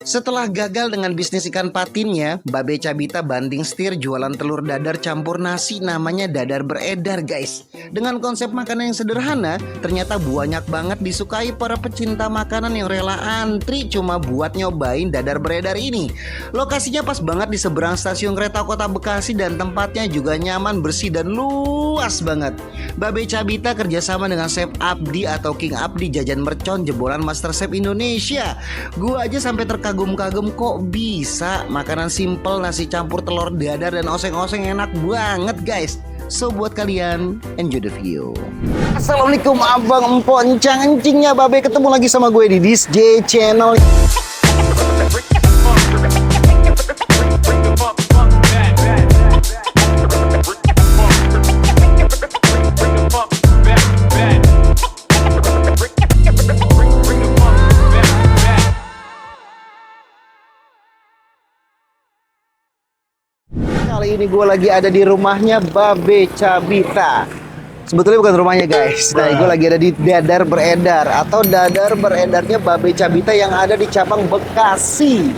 Setelah gagal dengan bisnis ikan patinnya, Babe Cabita banting setir jualan telur dadar campur nasi namanya dadar beredar guys. Dengan konsep makanan yang sederhana, ternyata banyak banget disukai para pecinta makanan yang rela antri cuma buat nyobain dadar beredar ini. Lokasinya pas banget di seberang stasiun kereta kota Bekasi dan tempatnya juga nyaman, bersih dan luas banget. Babe Cabita kerjasama dengan Chef Abdi atau King Abdi jajan mercon jebolan MasterChef Indonesia. Gua aja sampai terkagum-kagum kok bisa makanan simple nasi campur telur dadar dan oseng-oseng enak banget guys. So buat kalian enjoy the video. Assalamualaikum abang empok encang-encingnya Babe, ketemu lagi sama gue di This J Channel. Kali ini gue lagi ada di rumahnya Babe Cabita. Sebetulnya bukan rumahnya guys. Nah, gue lagi ada di Dadar Beredar atau Dadar Beredarnya Babe Cabita yang ada di cabang Bekasi.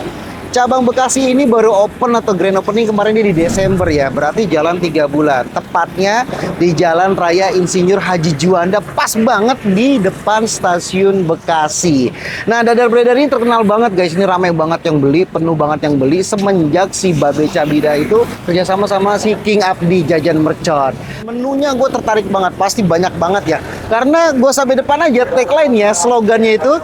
Cabang Bekasi ini baru open atau grand opening kemarin di Desember ya. Berarti jalan 3 bulan. Tepatnya di Jalan Raya Insinyur Haji Juanda, pas banget di depan stasiun Bekasi. Nah, Dadar Beredar ini terkenal banget guys. Ini ramai banget yang beli, penuh banget yang beli semenjak si Babe Cabita itu kerjasama sama si King Abdi jajan mercon. Menunya gue tertarik banget, pasti banyak banget ya. Karena gue sampai depan aja tagline-nya, slogannya itu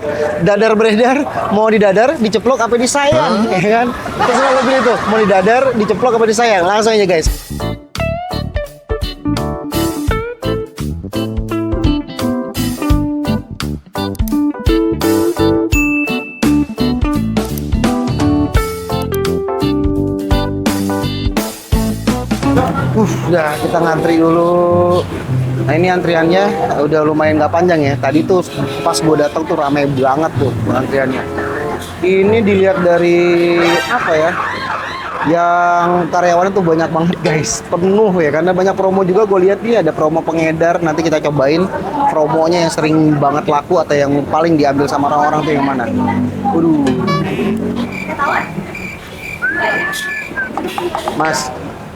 Dadar Beredar, mau didadar, diceplok apa disayang. Ya kan? Terserah lo pilih tuh, mau didadar, diceplok apa disayang. Langsung aja guys. Udah kita ngantri dulu. Nah ini antriannya udah lumayan nggak panjang ya. Tadi tuh pas gue datang tuh ramai banget tuh antriannya. Ini dilihat dari apa ya? Yang karyawannya tuh banyak banget guys, penuh ya, karena banyak promo juga. Gue lihat nih ada promo pengedar. Nanti kita cobain promonya yang sering banget laku atau yang paling diambil sama orang-orang tuh yang mana. Waduh. Mas,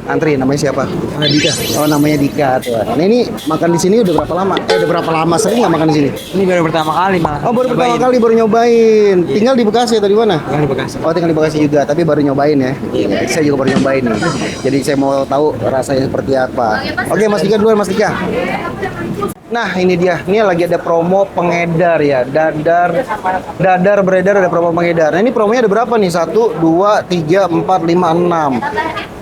antri, namanya siapa? Dika. Oh, namanya Dika tuh. Nah, ini makan di sini udah berapa lama? Udah berapa lama sering nggak makan di sini? Ini baru pertama kali malah. Oh, baru pertama kali baru nyobain. Tinggal di Bekasi atau di mana? Tinggal di Bekasi. Oh, tinggal di Bekasi juga, tapi baru nyobain ya. Iya, saya juga baru nyobain nih. Jadi saya mau tahu rasanya seperti apa. Oke, Mas Dika duluan, Mas Dika. Nah, ini dia. Ini lagi ada promo pengedar ya. Dadar beredar ada promo pengedar. Nah, ini promonya ada berapa nih? 1, 2, 3, 4, 5, 6.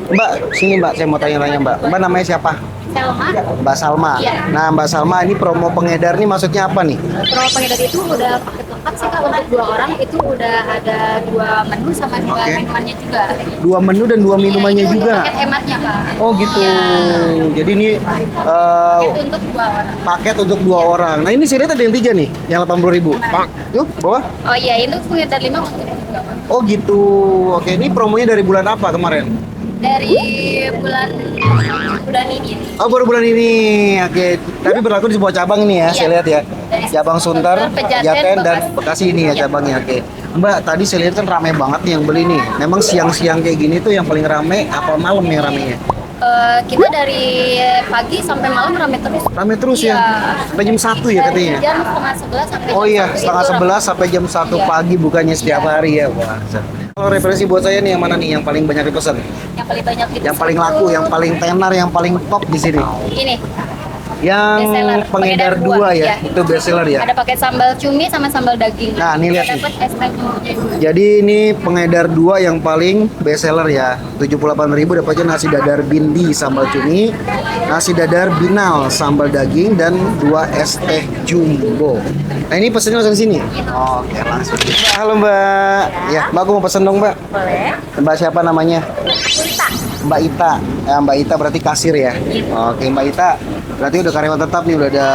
Mbak, sini Mbak, saya mau tanya-tanya Mbak. Mbak namanya siapa? Salma. Mbak Salma. Iya. Nah, Mbak Salma, ini promo pengedar nih maksudnya apa nih? Promo pengedar itu udah paket lengkap sih Kak, untuk 2 orang itu udah ada 2 menu sama 2 minumannya juga. 2 menu dan 2 minumannya Ini juga. paket hematnya Kak. Oh gitu. Iya. Jadi ini Itu untuk 2 orang. paket untuk 2 orang. Nah, ini saya lihat ada yang 3 nih, yang 80.000. Pak, yuk, bawah. Oh iya, itu pengedar 5 untuk 2 orang. Oh gitu. Oke, ini promonya dari bulan apa kemarin? Dari bulan ini. Oh, baru bulan ini. Oke, tapi berlaku di sebuah cabang ini ya, Iya. saya lihat ya. Dari Cabang Sunter, Pejaten, Pejaten, dan Bekasi. Bekasi ini ya Iya. cabangnya. Oke. Mbak, tadi saya lihat kan ramai banget nih yang beli nih. Memang siang-siang kayak gini tuh yang paling ramai apa malam yang ramainya? Kita dari pagi sampai malam rame terus. Rame terus Iya. ya? Sampai jam 1 ya katanya? Jam setengah 11 sampai Oh jam iya, 1 setengah itu 11 sampai jam 1 Iya. pagi bukannya setiap hari ya. Wah. Kalau referensi buat saya nih yang mana nih yang paling banyak dipesan? yang paling banyak dipesan Yang paling laku, tuh yang paling tenar, yang paling top di sini. ini Yang bestseller, pengedar 2 ya, iya. itu best seller ya. Ada pakai sambal cumi sama sambal daging. Nah, ini lihat nih. Dapat es teh bumbunya juga. Jadi ini pengedar 2 yang paling best seller ya. 78.000 dapatnya nasi dadar bindi sambal cumi, nasi dadar binal sambal daging, dan 2 es teh jumbo. Nah, ini pesennya langsung sini. Oke, langsung. Mbak, halo Mbak. Ya, Mbak, aku mau pesen dong Mbak. Boleh. Mbak siapa namanya? Mbak Ita. Ya, Mbak Ita berarti kasir ya. Oke, Mbak Ita berarti udah karyawan tetap nih, udah ada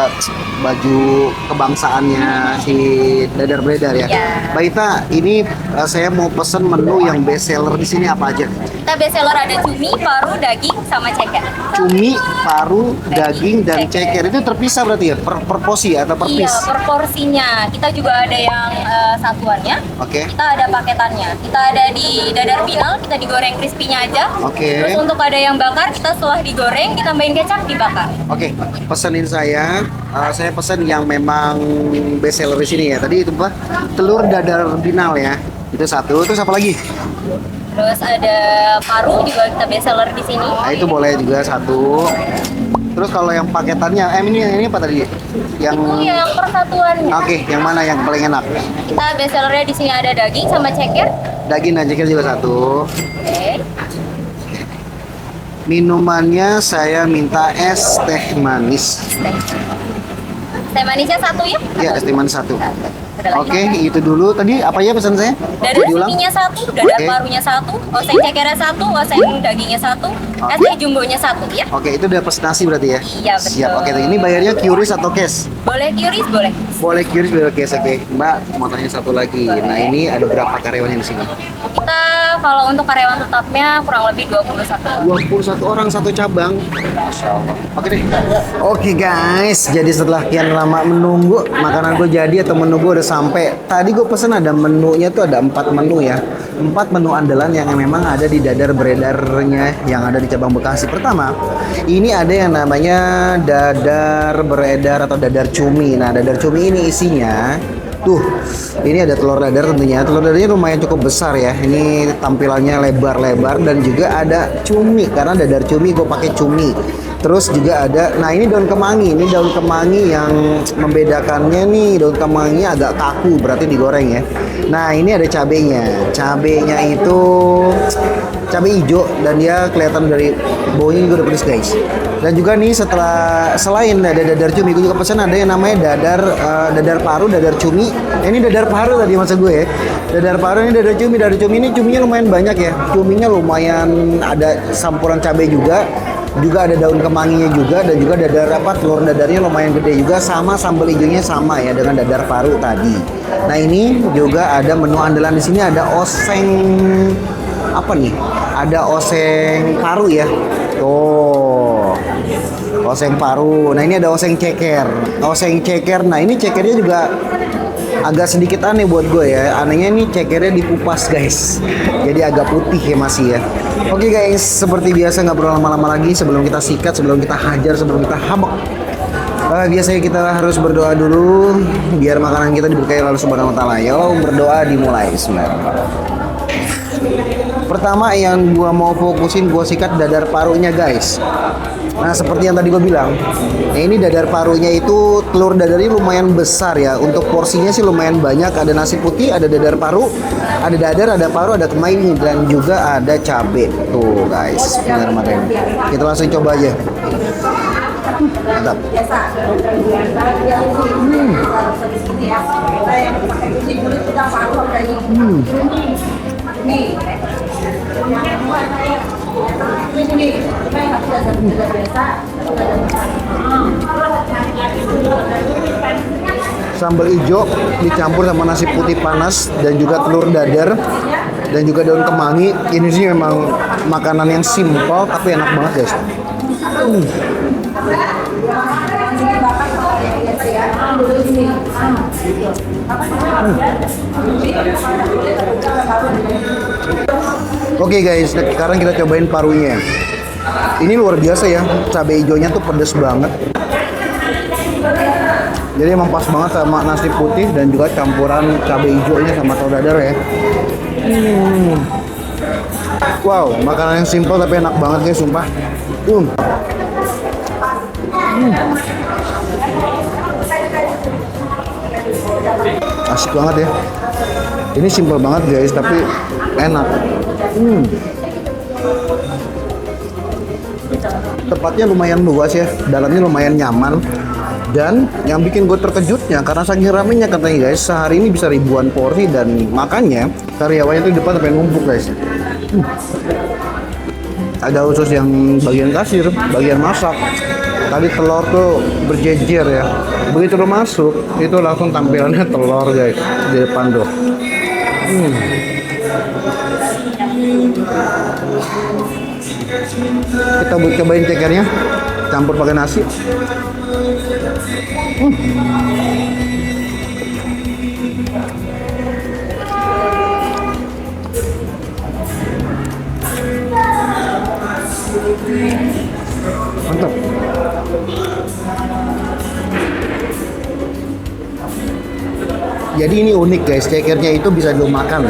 baju kebangsaannya si Dadar Beredar ya. Iya. Mbak Ita, ini saya mau pesen menu yang best seller di sini apa aja? Kita best seller ada cumi, paru, daging, sama ceker. Cumi, paru, daging, dan ceker itu terpisah berarti ya? Per porsi atau per Iya, piece? per porsinya. Kita juga ada yang satuannya. Oke. Kita ada paketannya. Kita ada di dadar binal, kita digoreng crispy-nya aja. Oke. Terus untuk ada yang bakar, kita setelah digoreng, ditambahin kecap, dibakar. Oke, pesenin saya pesan yang memang best seller di sini ya. Tadi itu apa? Telur dadar binal ya. Itu satu. Terus apa lagi? Terus ada paru juga kita best seller di sini. Nah, itu boleh juga satu. Terus kalau yang paketannya, ini apa tadi? Yang Itu yang persatuannya. Oke, yang mana yang paling enak? Kita best sellernya di sini ada daging sama ceker. Daging dan ceker juga satu. Oke. Minumannya saya minta es teh manis. Teh manisnya satu ya? Ya, es teh manis satu. Ada lagi? Oke, itu dulu. Tadi apa ya pesan saya? Dadar Boleh diulang? suminya satu, dadar Oke. parunya satu, oseng cekernya satu, oseng dagingnya satu, es teh jumbonya satu ya. Oke, itu udah presentasi berarti ya? Iya, betul. Siap. Oke, ini bayarnya QRIS atau cash? Boleh QRIS, boleh. Boleh QRIS, boleh cash. Oke, Mbak, mau tanya satu lagi. Nah, ini ada berapa karyawan di sini? Kita kalau untuk karyawan tetapnya kurang lebih 21. 21 orang satu cabang. Masya Allah. Oke deh. Oke guys, jadi setelah kian lama menunggu, makanan gue jadi atau menu gue udah sampai. Tadi gue pesen ada menunya tuh ada 4 menu ya. 4 menu andalan yang memang ada di dadar beredarnya yang ada di cabang Bekasi. Pertama, ini ada yang namanya dadar beredar atau dadar cumi. Nah, dadar cumi ini isinya tuh, ini ada telur dadar tentunya. Telur dadarnya lumayan cukup besar ya. Ini tampilannya lebar-lebar dan juga ada cumi karena dadar cumi gue pakai cumi. Terus juga ada, nah ini daun kemangi. Ini daun kemangi yang membedakannya nih, daun kemangi agak kaku berarti digoreng ya. Nah ini ada cabenya. Cabenya itu cabai hijau dan dia kelihatan dari baunya juga udah pedas guys. Dan juga nih selain ada dadar cumi, gue juga pesan ada yang namanya dadar paru, dadar cumi. Ini dadar paru tadi maksud gue ya. Dadar paru ini dadar cumi. Dadar cumi ini cuminya lumayan banyak ya. Cuminya lumayan ada campuran cabai juga. Juga ada daun kemanginya juga dan juga telur dadarnya lumayan gede juga sama sambal hijaunya sama ya dengan dadar paru tadi. Nah ini juga ada menu andalan di sini ada oseng apa nih? Ada oseng paru ya. Tuh. Oseng paru. Nah ini ada oseng ceker. Oseng ceker. Nah ini cekernya juga agak sedikit aneh buat gue ya. Anehnya ini cekernya dikupas guys. Jadi agak putih ya masih ya. Oke guys, seperti biasa nggak perlu lama-lama lagi sebelum kita sikat, sebelum kita hajar, sebelum kita habek. Biasanya kita harus berdoa dulu biar makanan kita diberkahi Allah Subhanahu wa taala. Yuk berdoa dimulai. Bismillahirrahmanirrahim. Pertama yang gua mau fokusin, gua sikat dadar parunya guys. Nah seperti yang tadi gue bilang, ini dadar parunya itu telur dadarnya lumayan besar ya. Untuk porsinya sih lumayan banyak. Ada nasi putih, ada dadar paru, ada dadar, ada paru, ada kemangi dan juga ada cabai. Tuh guys, benar-benar. Kita langsung coba aja. Mantap. Sambal hijau dicampur sama nasi putih panas dan juga telur dadar dan juga daun kemangi. Ini sih memang makanan yang simpel tapi enak banget guys. Oke guys, sekarang kita cobain parunya. Ini luar biasa ya, cabai hijaunya tuh pedes banget. Jadi emang pas banget sama nasi putih dan juga campuran cabai hijaunya sama telur dadar ya. Wow, makanan yang simpel tapi enak banget guys, sumpah. Asik banget ya. Ini simpel banget guys, tapi enak. Tempatnya lumayan luas ya, dalamnya lumayan nyaman. Dan yang bikin gue terkejutnya karena saking ramenya katanya guys, sehari ini bisa ribuan porsi dan makanya karyawannya tuh di depan sampai numpuk guys. Ada khusus yang bagian kasir, bagian masak. Tadi telur tuh berjejer ya. Begitu lo masuk, itu langsung tampilannya telur guys di depan tuh. Kita buat cobain cekernya, campur pakai nasi. Mantap. Jadi ini unik guys, cekernya itu bisa lu makan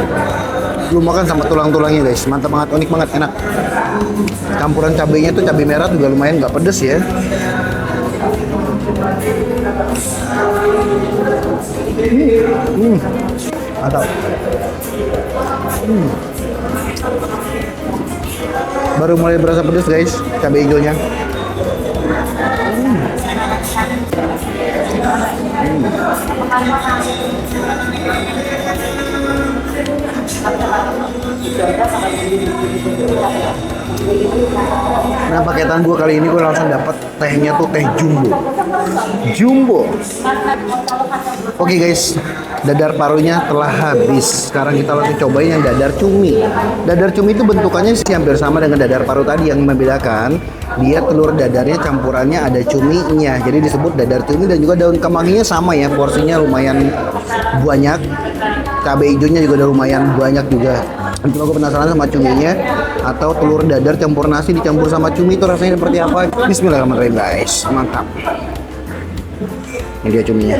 sama tulang-tulangnya guys. Mantap banget, unik banget, enak. Campuran cabenya tuh cabai merah juga lumayan nggak pedes ya. Mantap. Baru mulai berasa pedes guys, cabai hijaunya. Nah, paketan gue kali ini gue langsung dapat tehnya tuh teh jumbo. Oke guys, dadar parunya telah habis. Sekarang kita langsung cobain yang dadar cumi. Dadar cumi itu bentukannya sih hampir sama dengan dadar paru tadi, yang membedakan dia telur dadarnya campurannya ada cuminya. Jadi disebut dadar cumi, dan juga daun kemanginya sama ya, porsinya lumayan banyak. Cabai hijaunya juga udah lumayan banyak juga. Cuma gue penasaran sama cuminya, atau telur dadar campur nasi dicampur sama cumi itu rasanya seperti apa. Bismillahirrahmanirrahim guys, mantap. Ini dia cuminya.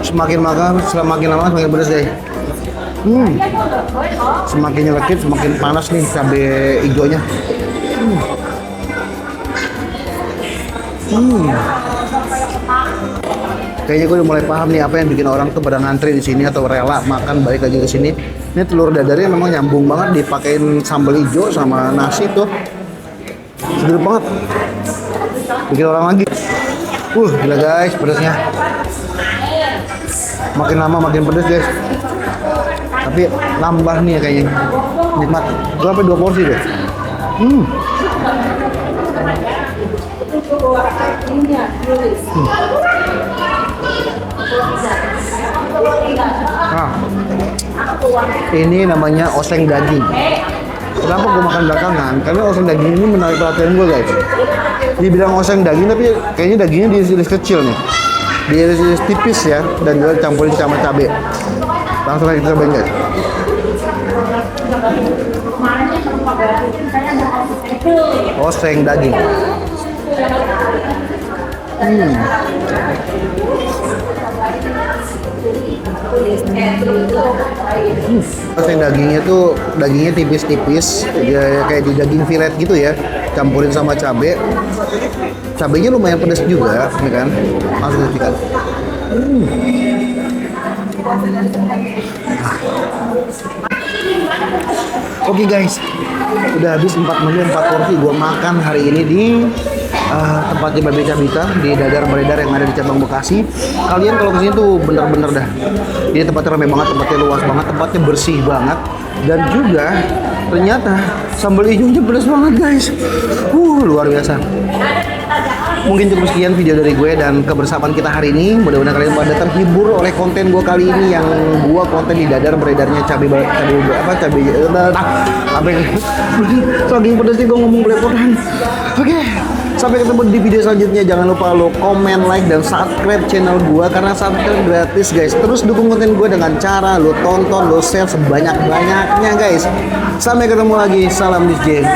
Semakin makan, semakin lama semakin pedas deh. Semakin nyelekit, semakin panas nih cabai hijaunya. Kayaknya gue udah mulai paham nih apa yang bikin orang tuh pada ngantri di sini atau rela makan balik lagi ke sini. Ini telur dadarnya memang nyambung banget, dipakein sambal hijau sama nasi tuh. Seger banget. Bikin orang lagi. Gila guys, pedasnya. Makin lama makin pedas guys. Tapi nambah nih ya kayaknya. Nikmat. Gue sampai 2 porsi deh. Nah, ini namanya oseng daging. Kenapa gue makan belakangan? Karena oseng daging ini menarik perhatian gue guys. Dibilang oseng daging, tapi kayaknya dagingnya diiris kecil nih. Diiris tipis ya, dan juga campurin sama cabai. Langsung aja kita cobain guys. Oseng daging. Oseng dagingnya tuh dagingnya tipis-tipis, ya, kayak di daging fillet gitu ya. Campurin sama cabai. Cabainya lumayan pedas juga, ya kan? Langsung ikan. Oke guys, udah habis 4 menu 4 porsi gue makan hari ini di tempatnya Babe Cabita di Dadar Beredar yang ada di cabang Bekasi. Kalian kalau kesini tuh bener-bener dah. Ini tempatnya ramai banget, tempatnya luas banget, tempatnya bersih banget, dan juga ternyata sambal hijaunya pedas banget guys. Luar biasa. Mungkin cukup sekian video dari gue dan kebersamaan kita hari ini. Mudah-mudahan kalian pada terhibur oleh konten gue kali ini, yang gue konten di Dadar Beredarnya cabai saking pedasnya gue ngomong belepotan. Oke, sampai ketemu di video selanjutnya. Jangan lupa lo komen, like, dan subscribe channel gue, karena subscribe gratis guys. Terus dukung konten gue dengan cara lo tonton, lo share sebanyak-banyaknya guys. Sampai ketemu lagi, salam DJ.